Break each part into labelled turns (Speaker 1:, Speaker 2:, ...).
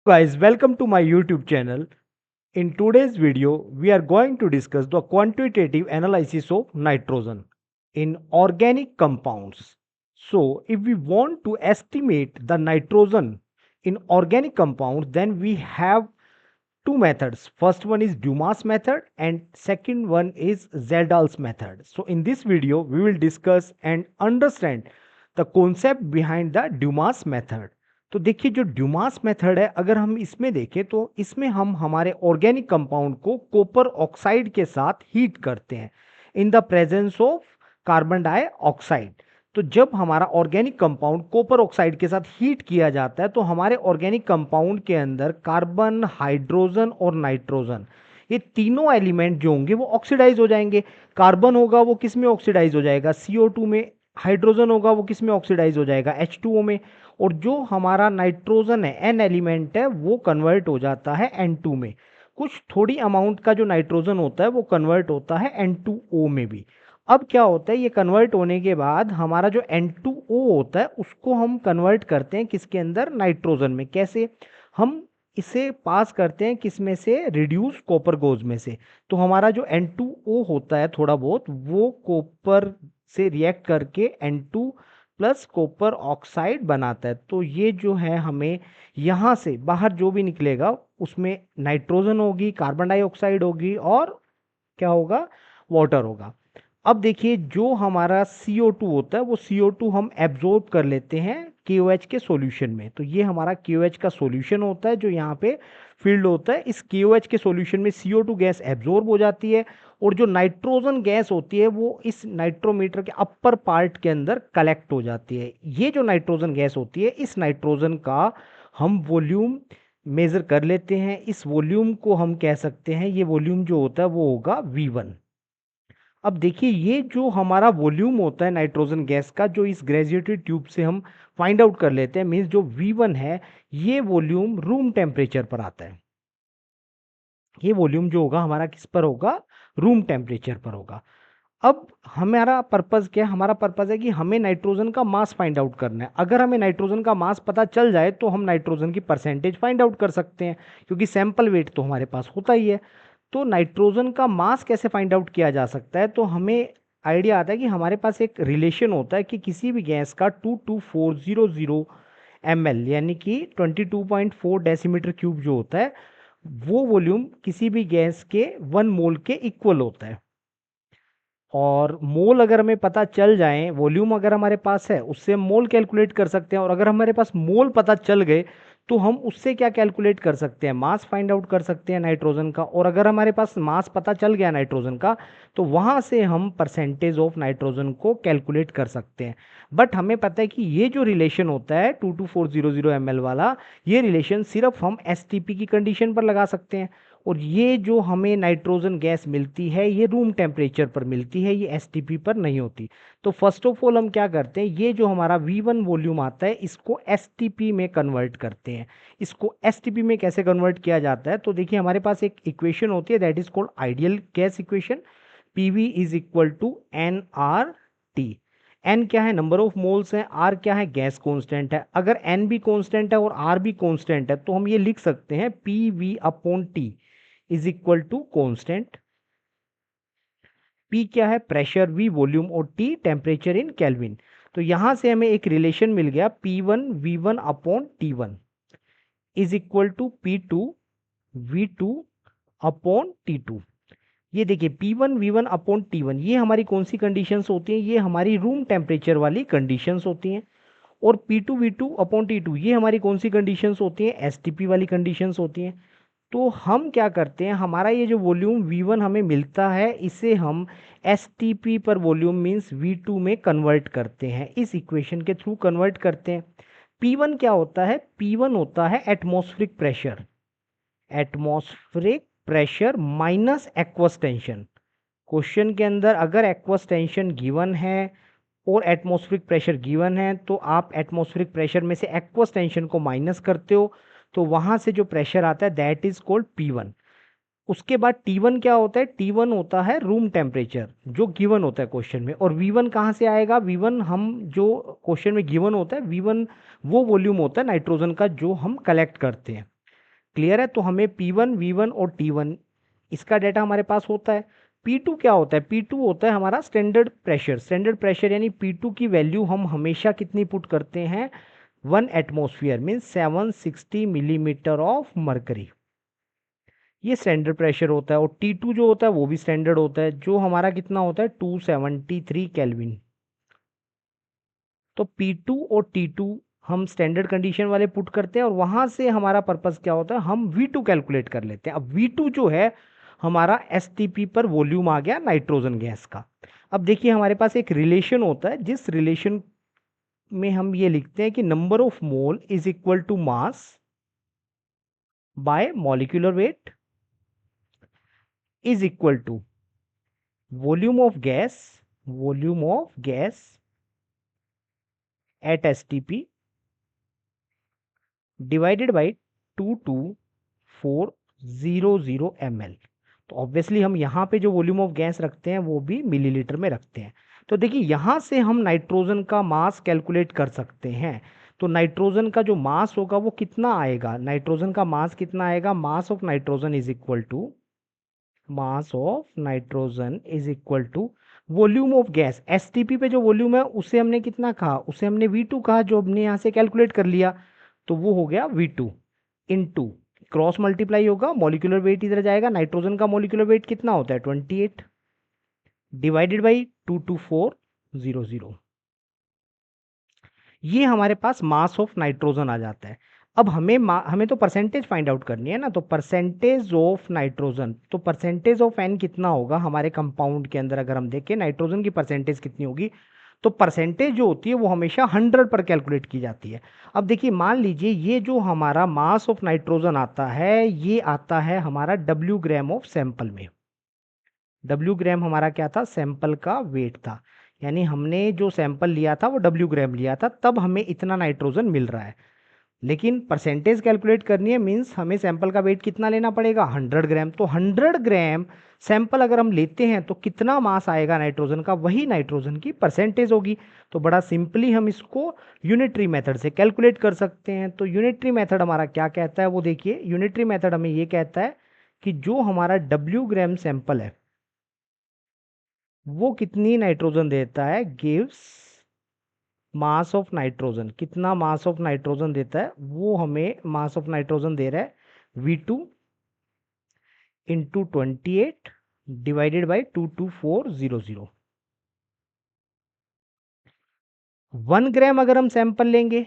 Speaker 1: Guys, welcome to my YouTube channel. In today's video, we are going to discuss the quantitative analysis of nitrogen in organic compounds. So, if we want to estimate the nitrogen in organic compounds, then we have two methods. First one is Dumas method and second one is Zeldal's method. So, in this video, we will discuss and understand the concept behind the Dumas method. तो देखिए जो Dumas method है, अगर हम इसमें देखें तो इसमें हम हमारे ऑर्गेनिक कंपाउंड को कॉपर ऑक्साइड के साथ हीट करते हैं in the presence of carbon dioxide. तो जब हमारा ऑर्गेनिक कंपाउंड कॉपर ऑक्साइड के साथ हीट किया जाता है तो हमारे ऑर्गेनिक कंपाउंड के अंदर कार्बन, हाइड्रोजन और नाइट्रोजन, ये तीनों एलिमेंट जो होंगे वो ऑक्सीडाइज हो जाएंगे। कार्बन होगा वो किस में ऑक्सीडाइज हो जाएगा? CO2 में। हाइड्रोजन होगा वो किस में ऑक्सीडाइज हो जाएगा? H2O में। और जो हमारा नाइट्रोजन है, एन एलिमेंट है, वो कन्वर्ट हो जाता है N2 में। कुछ थोड़ी अमाउंट का जो नाइट्रोजन होता है वो कन्वर्ट होता है N2O में भी। अब क्या होता है, ये कन्वर्ट होने के बाद हमारा जो N2O होता है उसको हम कन्वर्ट करते हैं किसके अंदर? नाइट्रोजन में। कैसे? हम इसे पास करते हैं किस में से? रिड्यूस कॉपर गोज में से। तो हमारा जो N2O होता है थोड़ा बहुत, वो कॉपर से रिएक्ट करके N2 प्लस कॉपर ऑक्साइड बनाता है। तो ये जो है हमें यहाँ से बाहर जो भी निकलेगा उसमें नाइट्रोजन होगी, कार्बन डाइऑक्साइड होगी और क्या होगा? वाटर होगा। अब देखिए जो हमारा CO2 होता है वो CO2 हम एब्जॉर्ब कर लेते हैं KOH के सॉल्यूशन में। तो ये हमारा KOH का सॉल्यूशन होता है जो यहाँ पे फील्ड होता है। इस KOH के सॉल्यूशन में CO2 गैस एब्जॉर्ब हो जाती है और जो नाइट्रोजन गैस होती है वो इस नाइट्रोमीटर के अपर पार्ट के अंदर कलेक्ट हो जाती है। ये जो नाइट्रोजन गैस होती है, इस नाइट्रोजन का हम वॉल्यूम मेजर कर लेते हैं। इस वॉल्यूम को हम कह सकते हैं, ये वॉल्यूम जो होता है वो होगा V1। अब देखिए ये जो हमारा वॉल्यूम होता है नाइट्रोजन गैस का, जो इस ग्रेजुएटेड ट्यूब से हम फाइंड आउट कर लेते हैं, मीन्स जो V1 है ये वॉल्यूम रूम टेम्परेचर पर आता है। ये वॉल्यूम जो होगा हमारा किस पर होगा? रूम टेम्परेचर पर होगा। अब हमारा पर्पस क्या है? हमारा पर्पस है कि हमें नाइट्रोजन का मास फाइंड आउट करना है। अगर हमें नाइट्रोजन का मास पता चल जाए तो हम नाइट्रोजन की परसेंटेज फाइंड आउट कर सकते हैं, क्योंकि सैंपल वेट तो हमारे पास होता ही है। तो नाइट्रोजन का मास कैसे फाइंड आउट किया जा सकता है? तो हमें आइडिया आता है कि हमारे पास एक रिलेशन होता है कि किसी भी गैस का 22400 ml यानी कि 22.4 डेसीमीटर क्यूब जो होता है, वो वॉल्यूम किसी भी गैस के 1 मोल के इक्वल होता है। और मोल अगर हमें पता चल जाए, वॉल्यूम अगर हमारे पास है उससे हम मोल कैलकुलेट कर सकते हैं। और अगर हमारे पास मोल पता चल गए तो हम उससे क्या कैलकुलेट कर सकते हैं? मास फाइंड आउट कर सकते हैं नाइट्रोजन का। और अगर हमारे पास मास पता चल गया नाइट्रोजन का तो वहां से हम परसेंटेज ऑफ नाइट्रोजन को कैलकुलेट कर सकते हैं। बट हमें पता है कि ये जो रिलेशन होता है 22400 ml वाला, ये रिलेशन सिर्फ हम STP की कंडीशन पर लगा सकते हैं। और ये जो हमें नाइट्रोजन गैस मिलती है ये रूम टेम्परेचर पर मिलती है, ये STP पर नहीं होती। तो फर्स्ट ऑफ ऑल हम क्या करते हैं, ये जो हमारा V1 वॉल्यूम आता है इसको STP में कन्वर्ट करते हैं। इसको STP में कैसे कन्वर्ट किया जाता है? तो देखिए हमारे पास एक इक्वेशन होती है that is called ideal gas equation. PV is equal to nRT। N क्या है? नंबर ऑफ मोल्स है। आर क्या है? गैस कांस्टेंट है। अगर एन भी कांस्टेंट है और आर भी कांस्टेंट है तो हम ये लिख सकते हैं PV upon T is equal to constant. P क्या है? प्रेशर, V वॉल्यूम और T टेम्परेचर इन केल्विन। तो यहां से हमें एक रिलेशन मिल गया P1 V1 upon T1 is equal to P2 V2 upon T2। ये देखिए P1 V1 अपॉन T1, ये हमारी कौन सी कंडीशंस होती हैं? ये हमारी रूम टेम्परेचर वाली कंडीशंस होती हैं। और P2 V2 अपॉन T2 ये हमारी कौन सी कंडीशंस होती हैं? STP वाली कंडीशंस होती हैं। तो हम क्या करते हैं, हमारा ये जो वॉल्यूम V1 हमें मिलता है इसे हम STP पर वॉल्यूम मींस V2 में कन्वर्ट करते हैं, इस इक्वेशन के थ्रू कन्वर्ट करते हैं। P1 क्या होता है? P1 होता है atmospheric pressure. Atmospheric pressure minus aqueous tension. Question के अंदर अगर एक्वस टेंशन गिवन है और एटमॉस्फेरिक प्रेशर गिवन है तो आप एटमॉस्फेरिक प्रेशर में से एक्वस टेंशन को माइनस करते हो, तो वहां से जो प्रेशर आता है दैट इज कॉल्ड P1। उसके बाद T1 क्या होता है? T1 होता है रूम टेम्परेचर जो गिवन होता है क्वेश्चन में। और V1 कहाँ से आएगा? V1 हम जो क्वेश्चन में गिवन होता है, V1 वो वॉल्यूम होता है नाइट्रोजन का जो हम कलेक्ट करते हैं। क्लियर है? तो हमें P1, V1 और T1 इसका डेटा हमारे पास होता है। P2 क्या होता है? P2 होता है हमारा स्टैंडर्ड प्रेशर। स्टैंडर्ड प्रेशर यानी P2 की वैल्यू हम हमेशा कितनी पुट करते हैं? 1 atmosphere means 760 millimetre of mercury. ये स्टैंडर्ड प्रेशर होता है। और T2 जो होता है वो भी स्टैंडर्ड होता है, जो हमारा कितना होता है? 273 केल्विन। तो P2 और T2 हम स्टैंडर्ड कंडीशन वाले पुट करते हैं और वहां से हमारा पर्पस क्या होता है? हम V2 कैलकुलेट कर लेते हैं। अब V2 जो है हमारा STP पर वॉल्यूम आ गया नाइट्रोजन गैस का। अब देखिए हमारे पास एक रिलेशन होता है, जिस रिलेशन में हम ये लिखते हैं कि number of mole is equal to mass by molecular weight is equal to volume of gas at STP divided by 22400 ml। तो ऑब्वियसली हम यहाँ पे जो वॉल्यूम ऑफ गैस रखते हैं वो भी मिलीलीटर में रखते हैं। तो देखिए यहाँ से हम नाइट्रोजन का मास कैलकुलेट कर सकते हैं। तो नाइट्रोजन का जो मास होगा वो कितना आएगा? नाइट्रोजन का मास कितना आएगा? Mass of nitrogen is equal to volume of gas. STP पे जो वॉल्यूम है उसे हमने कितना कहा? उसे हमने V2 कहा, जो हमने यहाँ से कैलकुलेट कर लिया। तो वो हो गया V2 इनटू क्रॉस मल्टीप्लाई होगा, मॉलिक्यूलर वेट इधर जाएगा। नाइट्रोजन का मॉलिक्यूलर वेट कितना होता है? 28 डिवाइडेड बाई 22400। ये हमारे पास मास ऑफ नाइट्रोजन आ जाता है। अब हमें तो परसेंटेज फाइंड आउट करनी है ना। तो परसेंटेज ऑफ नाइट्रोजन, तो परसेंटेज ऑफ N कितना होगा हमारे कंपाउंड के अंदर? अगर हम देखें नाइट्रोजन की परसेंटेज कितनी होगी, तो परसेंटेज जो होती है वो हमेशा 100 पर कैलकुलेट की जाती है। अब देखिए मान लीजिए ये जो हमारा मास ऑफ नाइट्रोजन आता है ये आता है हमारा W ग्राम ऑफ सैंपल में। W ग्राम हमारा क्या था? सैंपल का वेट था। यानी हमने जो सैंपल लिया था वो W ग्राम लिया था, तब हमें इतना नाइट्रोजन मिल रहा है। लेकिन परसेंटेज कैलकुलेट करनी है, मीन्स हमें सैंपल का वेट कितना लेना पड़ेगा? 100 ग्राम। तो 100 ग्राम सैंपल अगर हम लेते हैं तो कितना मास आएगा नाइट्रोजन का? वही नाइट्रोजन की परसेंटेज होगी। तो बड़ा सिंपली हम इसको यूनिटरी मेथड से कैलकुलेट कर सकते हैं। तो यूनिटरी मेथड हमारा क्या कहता है वो देखिए। यूनिटरी मेथड हमें ये कहता है कि जो हमारा W ग्राम सैंपल है वो कितनी नाइट्रोजन देता है? Gives mass of nitrogen. कितना मास ऑफ नाइट्रोजन देता है? वो हमें मास ऑफ नाइट्रोजन दे रहा है V2 इंटू 28 डिवाइडेड बाई 22400। 1 ग्राम अगर हम सैंपल लेंगे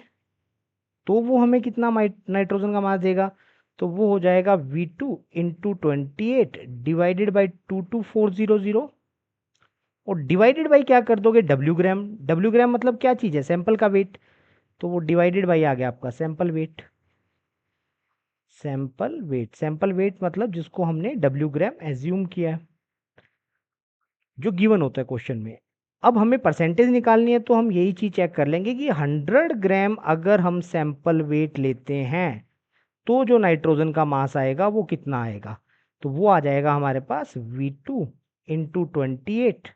Speaker 1: तो वो हमें कितना नाइट्रोजन का मास देगा? तो वो हो जाएगा V2 इंटू 28 डिवाइडेड बाई 22400। और डिवाइडेड बाई क्या कर दोगे? W ग्राम। W ग्राम मतलब क्या चीज़ है? सैंपल का वेट। तो वो डिवाइडेड बाई आ गया आपका सैंपल वेट। सैंपल वेट मतलब जिसको हमने W ग्राम एज्यूम किया है, जो गिवन होता है क्वेश्चन में। अब हमें परसेंटेज निकालनी है तो हम यही चीज चेक कर लेंगे कि 100 ग्राम अगर हम सैंपल वेट लेते हैं तो जो नाइट्रोजन का मास आएगा वो कितना आएगा? तो वो आ जाएगा हमारे पास V2 इंटू 28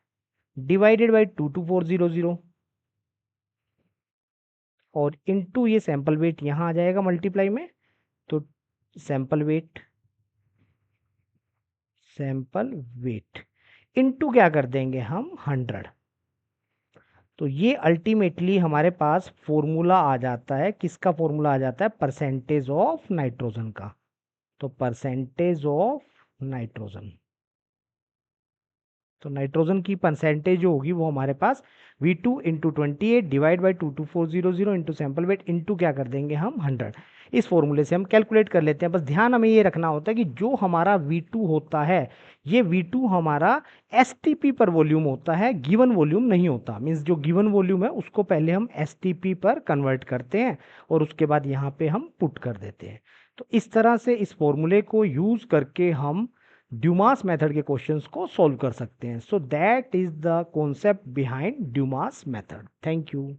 Speaker 1: डिवाइडेड बाई 22400। और इंटू ये सैंपल वेट यहाँ आ जाएगा मल्टीप्लाई में। तो सैंपल वेट इनटू क्या कर देंगे हम? 100। तो ये अल्टीमेटली हमारे पास फॉर्मूला आ जाता है। किसका फॉर्मूला आ जाता है? परसेंटेज ऑफ नाइट्रोजन का। तो परसेंटेज ऑफ नाइट्रोजन, तो नाइट्रोजन की परसेंटेज जो होगी वो हमारे पास V2 into 28 divide by 22400 into sample weight into क्या कर देंगे हम? 100। इस फॉर्मूले से हम कैलकुलेट कर लेते हैं। बस ध्यान हमें ये रखना होता है कि जो हमारा V2 होता है ये V2 हमारा STP पर वॉल्यूम होता है, गिवन वॉल्यूम नहीं होता। मीन्स जो गिवन वॉल्यूम है उसको पहले हम STP पर कन्वर्ट करते हैं और उसके बाद यहाँ पे हम पुट कर देते हैं। तो इस तरह से इस फॉर्मूले को यूज करके हम ड्यूमास मेथड के क्वेश्चंस को सॉल्व कर सकते हैं। So that is the concept behind Dumas method. Thank you.